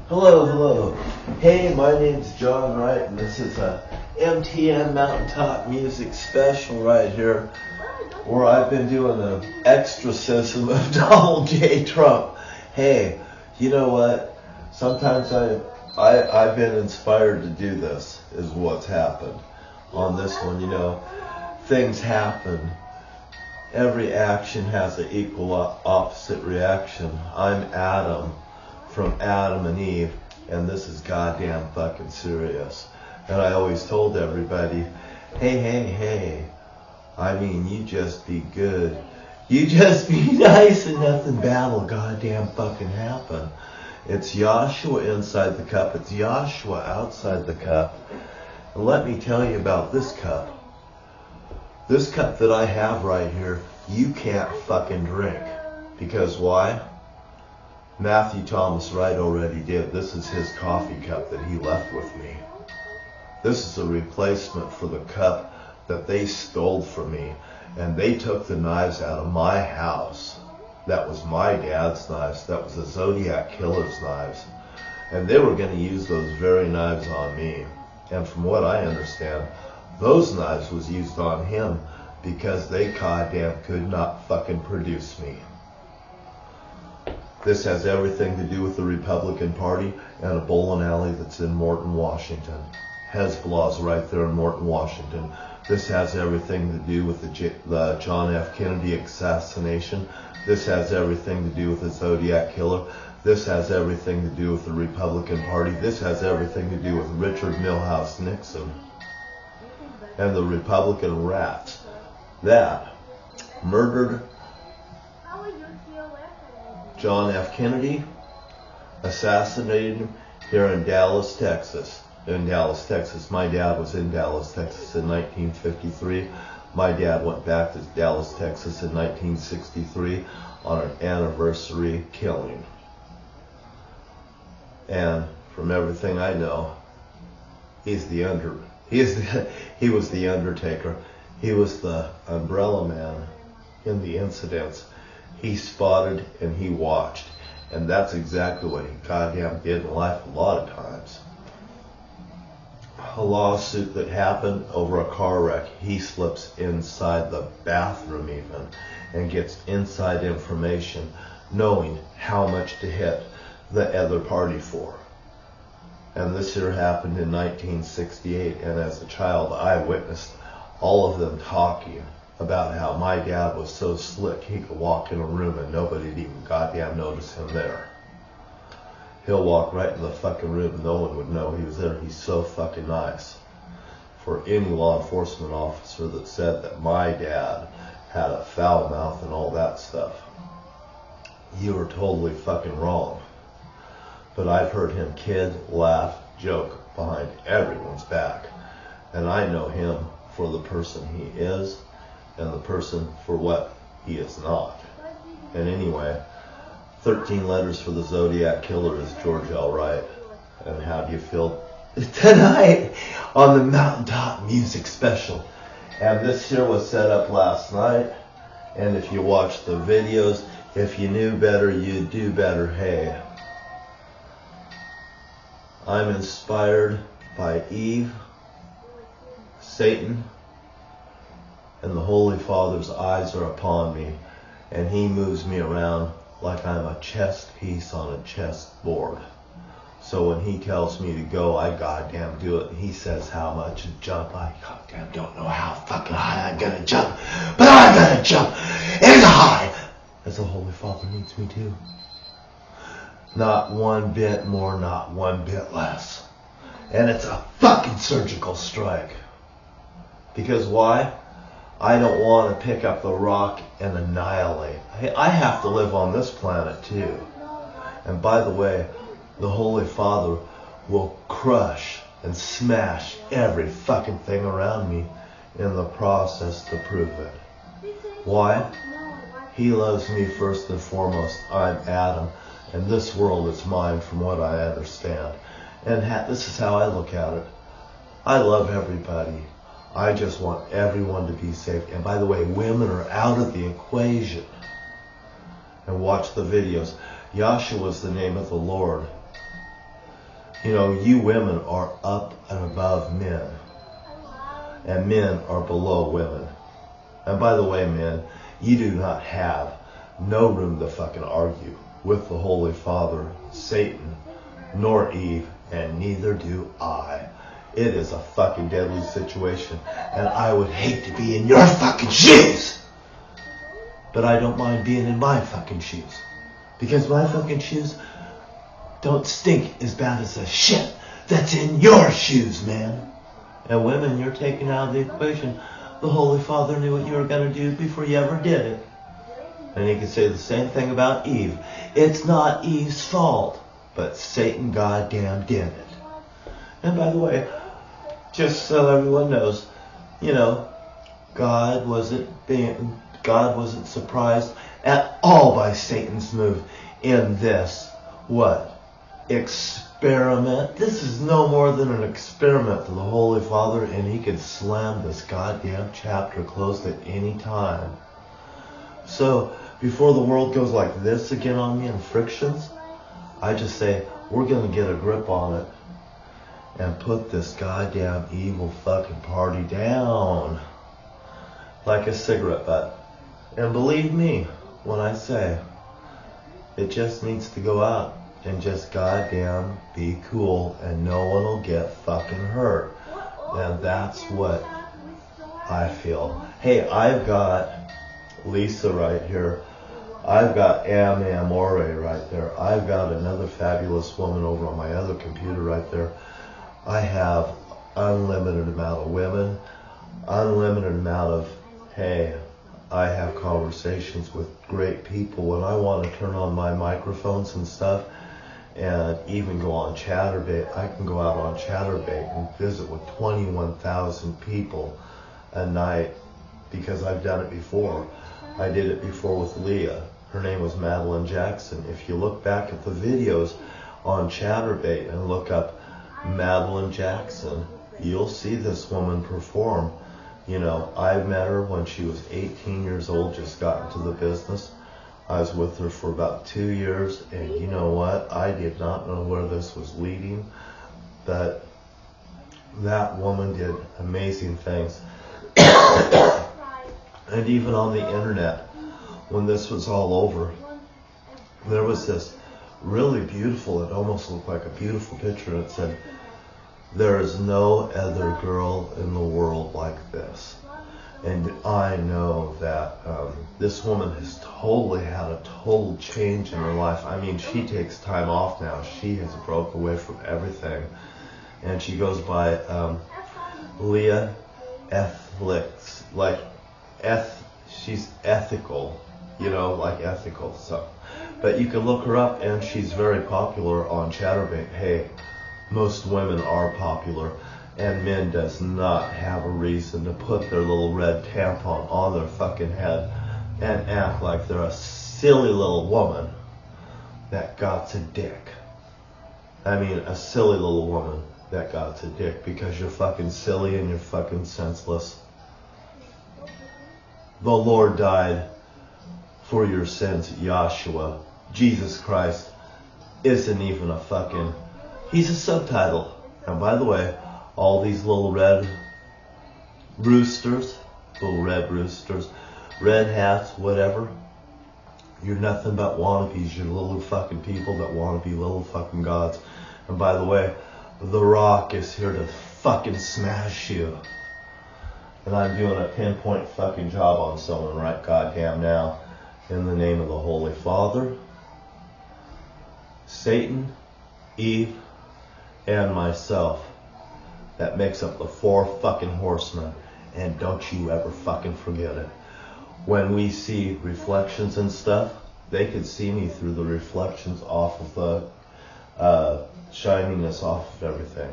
Hello, hello. Hey, my name's John Wright, and this is a MTM Mountaintop Music Special right here, where I've been doing an Extrasystem of Donald J. Trump. Hey, you know what? Sometimes I've been inspired to do this, is what's happened. On this one, you know, things happen. Every action has an equal opposite reaction. I'm Adam from Adam and Eve, and this is goddamn fucking serious. And I always told everybody, hey, I mean, you just be good. You just be nice and nothing bad will goddamn fucking happen. It's Yashua inside the cup. It's Yashua outside the cup. And let me tell you about this cup. This cup that I have right here, you can't fucking drink. Because why? Matthew Thomas Wright already did. This is his coffee cup that he left with me. This is a replacement for the cup that they stole from me. And they took the knives out of my house. That was my dad's knives. That was the Zodiac Killer's knives. And they were going to use those very knives on me. And from what I understand, those knives was used on him because they goddamn could not fucking produce me. This has everything to do with the Republican Party and a bowling alley that's in Moutain, Washington. Hezbollah's right there in Moutain, Washington. This has everything to do with the John F. Kennedy assassination. This has everything to do with the Zodiac Killer. This has everything to do with the Republican Party. This has everything to do with Richard Milhouse Nixon and the Republican rats that murdered John F. Kennedy, assassinated him here in Dallas, Texas. In Dallas, Texas. My dad was in Dallas, Texas in 1953. My dad went back to Dallas, Texas in 1963 on an anniversary killing. And from everything I know, he was the Undertaker. He was the umbrella man in the incidents. He spotted and he watched. And that's exactly what he goddamn did in life a lot of times. A lawsuit that happened over a car wreck, he slips inside the bathroom even and gets inside information knowing how much to hit the other party for. And this here happened in 1968, and as a child I witnessed all of them talking about how my dad was so slick he could walk in a room and nobody'd even goddamn notice him there. He'll walk right in the fucking room and no one would know he was there. He's so fucking nice. For any law enforcement officer that said that my dad had a foul mouth and all that stuff, you were totally fucking wrong. But I've heard him kid, laugh, joke behind everyone's back. And I know him for the person he is and the person for what he is not. And anyway, 13 letters for the Zodiac Killer is George L. Wright. And how do you feel tonight on the Mountaintop Music Special? And this here was set up last night. And if you watch the videos, if you knew better, you'd do better. Hey, I'm inspired by Eve, Satan, and the Holy Father's eyes are upon me, and he moves me around like I'm a chess piece on a chessboard. So when he tells me to go, I goddamn do it. And he says how much to jump. I goddamn don't know how fucking high I'm gonna jump, but I'm gonna jump as high as the Holy Father needs me to. Not one bit more, not one bit less. And it's a fucking surgical strike. Because why? I don't want to pick up the rock and annihilate. I have to live on this planet too. And by the way, the Holy Father will crush and smash every fucking thing around me in the process to prove it. Why? He loves me first and foremost. I'm Adam, and this world is mine from what I understand. And this is how I look at it. I love everybody. I just want everyone to be safe. And by the way, women are out of the equation. and watch the videos. Yashua is the name of the Lord. You know, you women are up and above men. And men are below women. And by the way, men, you do not have no room to fucking argue with the Holy Father, Satan, nor Eve, and neither do I. It is a fucking deadly situation, and I would hate to be in your fucking shoes. But I don't mind being in my fucking shoes. Because my fucking shoes don't stink as bad as the shit that's in your shoes, man. And women, you're taken out of the equation. The Holy Father knew what you were going to do before you ever did it. And he could say the same thing about Eve. It's not Eve's fault, but Satan goddamn did it. And by the way, just so everyone knows, you know, God wasn't surprised at all by Satan's move in this, what? Experiment. This is no more than an experiment to the Holy Father, and he could slam this goddamn chapter closed at any time. So, before the world goes like this again on me in frictions, I just say, we're going to get a grip on it and put this goddamn evil fucking party down like a cigarette butt. And believe me when I say, it just needs to go out and just goddamn be cool and no one will get fucking hurt. And that's what I feel. Hey, I've got Lisa right here. I've got Amore right there. I've got another fabulous woman over on my other computer right there. I have unlimited amount of women, unlimited amount of, hey, I have conversations with great people. When I want to turn on my microphones and stuff, and even go on Chatterbait, I can go out on Chatterbait and visit with 21,000 people a night because I've done it before. I did it before with Leah. Her name was Madeline Jackson. If you look back at the videos on Chatterbait and look up Madeline Jackson, you'll see this woman perform. You know, I met her when she was 18 years old, just got into the business. I was with her for about 2 years, and you know what? I did not know where this was leading, but that woman did amazing things. And even on the internet, when this was all over, there was this really beautiful, it almost looked like a beautiful picture. It said, "There is no other girl in the world like this." And I know that this woman has totally had a total change in her life. I mean, she takes time off now. She has broke away from everything. And she goes by Leah Ethics, like she's ethical, you know, like ethical. So, but you can look her up, and she's very popular on Chatterbait. Hey, most women are popular. And men does not have a reason to put their little red tampon on their fucking head and act like they're a silly little woman that got a dick. I mean, a silly little woman that got a dick because you're fucking silly and you're fucking senseless. The Lord died for your sins, Yashua. Jesus Christ isn't even a fucking, he's a subtitle. And by the way, all these little red roosters, red hats, whatever, you're nothing but wannabes. You're little fucking people that want to be little fucking gods. And by the way, The Rock is here to fucking smash you. And I'm doing a pinpoint fucking job on someone right goddamn now. In the name of the Holy Father, Satan, Eve, and myself. That makes up the 4 fucking horsemen. And don't you ever fucking forget it. When we see reflections and stuff, they could see me through the reflections off of the shininess off of everything.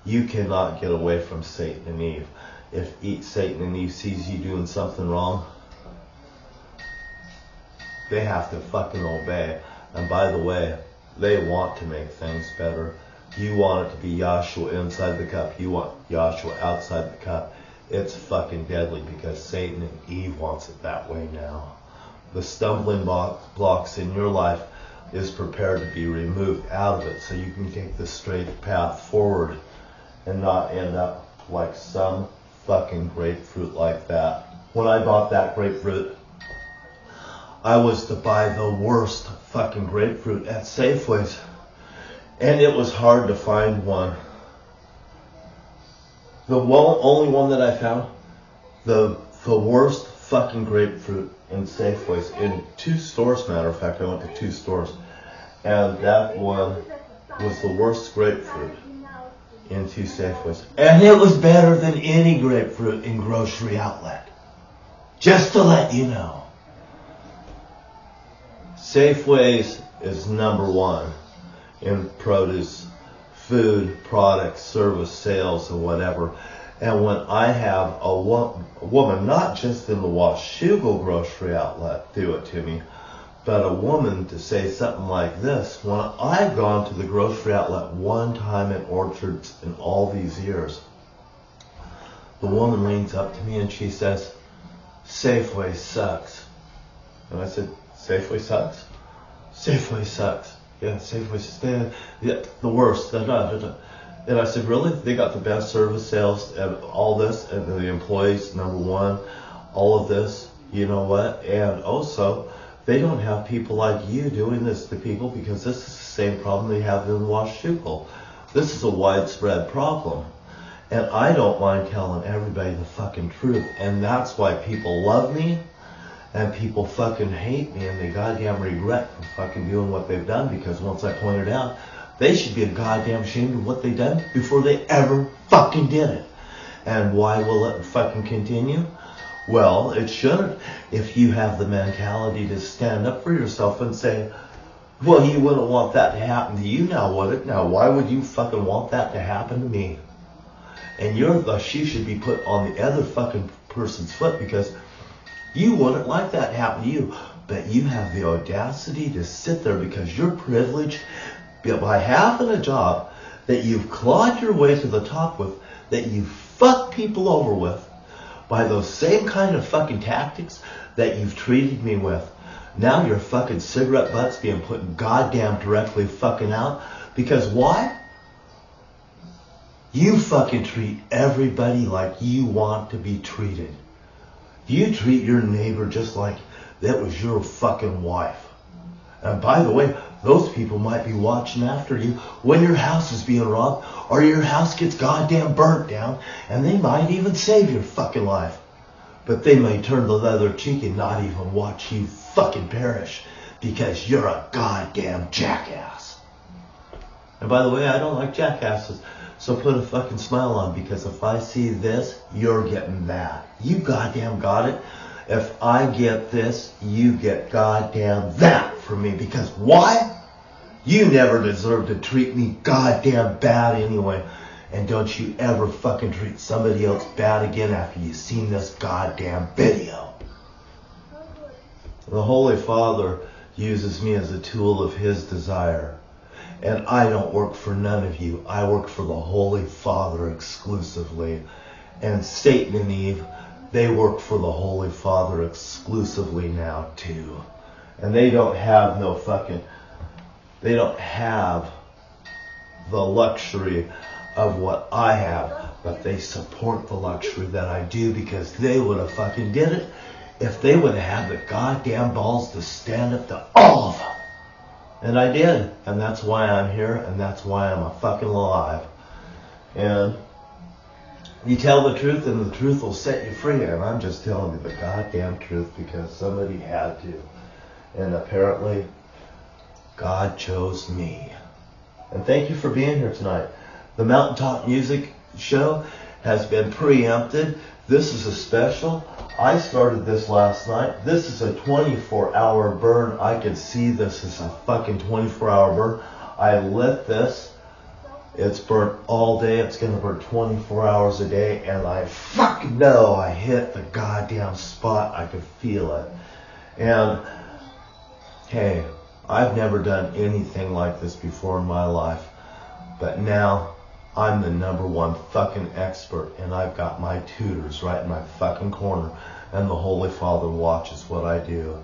You cannot get away from Satan and Eve. If Satan and Eve sees you doing something wrong, they have to fucking obey. And by the way, they want to make things better. You want it to be Yashua inside the cup. You want Yashua outside the cup. It's fucking deadly because Satan and Eve wants it that way now. the stumbling blocks in your life is prepared to be removed out of it so you can take the straight path forward and not end up like some fucking grapefruit like that. When I bought that grapefruit, I was to buy the worst fucking grapefruit at Safeway's, and it was hard to find one. The only one that I found, the worst fucking grapefruit in Safeway's, in 2 stores, matter of fact, I went to 2 stores, and that one was the worst grapefruit in 2 Safeways. And it was better than any grapefruit in grocery outlet. Just to let you know. Safeways is number 1 in produce, food, products, service, sales, and whatever. And when I have a woman, not just in the Washougal grocery outlet, do it to me, but a woman to say something like this, when I've gone to the grocery outlet one time at Orchards in all these years, the woman leans up to me and she says, Safeway sucks. And I said, Safeway sucks? Safeway sucks. Yeah, Safeway's the worst. And I said, really? They got the best service, sales, and all this, and the employees, number 1, all of this, you know what? And also, they don't have people like you doing this to people because this is the same problem they have in Washougal. This is a widespread problem. And I don't mind telling everybody the fucking truth. And that's why people love me and people fucking hate me and they goddamn regret for fucking doing what they've done, because once I pointed out, they should be a goddamn ashamed of what they've done before they ever fucking did it. And why will it fucking continue? Well, it shouldn't if you have the mentality to stand up for yourself and say, well, you wouldn't want that to happen to you now, would it? Now, why would you fucking want that to happen to me? And the shoe should be put on the other fucking person's foot, because you wouldn't like that to happen to you. But you have the audacity to sit there because you're privileged by having a job that you've clawed your way to the top with, that you fuck people over with, by those same kind of fucking tactics that you've treated me with. Now your fucking cigarette butts being put goddamn directly fucking out. Because why? You fucking treat everybody like you want to be treated. You treat your neighbor just like that was your fucking wife. And by the way, those people might be watching after you when your house is being robbed or your house gets goddamn burnt down, and they might even save your fucking life. But they may turn the other cheek and not even watch you fucking perish because you're a goddamn jackass. And by the way, I don't like jackasses, so put a fucking smile on, because if I see this, you're getting that. You goddamn got it. If I get this, you get goddamn that from me. Because why? You never deserve to treat me goddamn bad anyway. And don't you ever fucking treat somebody else bad again after you've seen this goddamn video. The Holy Father uses me as a tool of His desire. And I don't work for none of you. I work for the Holy Father exclusively. And Satan and Eve, they work for the Holy Father exclusively now too. And they don't have they don't have the luxury of what I have, but they support the luxury that I do, because they would have fucking did it if they would have had the goddamn balls to stand up to all of them. And I did. And that's why I'm here, and that's why I'm a fucking alive. And you tell the truth, and the truth will set you free. And I'm just telling you the goddamn truth because somebody had to. And apparently, God chose me. And thank you for being here tonight. The Mountaintop Music Show has been preempted. This is a special. I started this last night. This is a 24-hour burn. I can see this is a fucking 24-hour burn. I lit this. It's burnt all day. It's going to burn 24 hours a day. And I fucking know I hit the goddamn spot. I could feel it. And, hey, I've never done anything like this before in my life. But now, I'm the #1 fucking expert. And I've got my tutors right in my fucking corner. And the Holy Father watches what I do.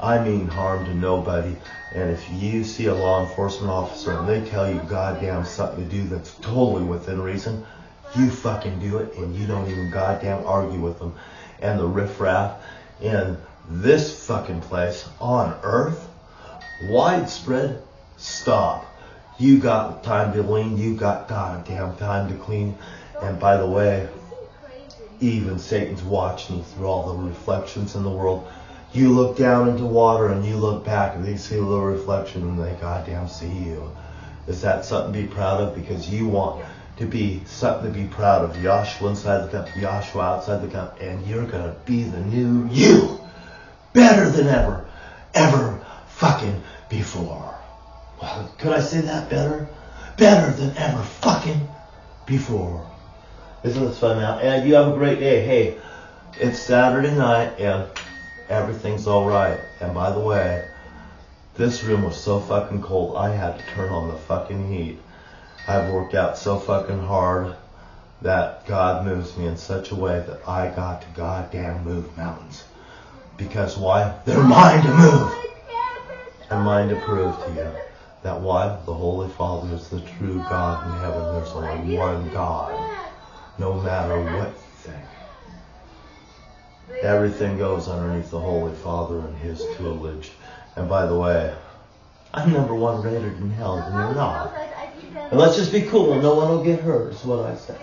I mean harm to nobody. And if you see a law enforcement officer and they tell you goddamn something to do that's totally within reason, you fucking do it, and you don't even goddamn argue with them. And the riffraff in this fucking place on earth, widespread, stop. You got time to lean, you got goddamn time to clean. And by the way, even Satan's watching you through all the reflections in the world. You look down into water and you look back and they see a little reflection and they goddamn see you. Is that something to be proud of? Because you want to be something to be proud of. Yashua inside the cup, Yashua outside the cup, and you're gonna be the new you. Better than ever fucking before. Well, could I say that better? Better than ever fucking before. Isn't this fun now? And you have a great day. Hey, it's Saturday night and everything's alright. And by the way, this room was so fucking cold, I had to turn on the fucking heat. I've worked out so fucking hard that God moves me in such a way that I got to goddamn move mountains. Because why? They're mine to move. And mine to prove to you that why? The Holy Father is the true God in heaven. There's only one God. No matter what you think. Everything goes underneath the Holy Father and His tutelage. And by the way, I'm #1 rated in hell and you're not. And let's just be cool and no one will get hurt is what I say.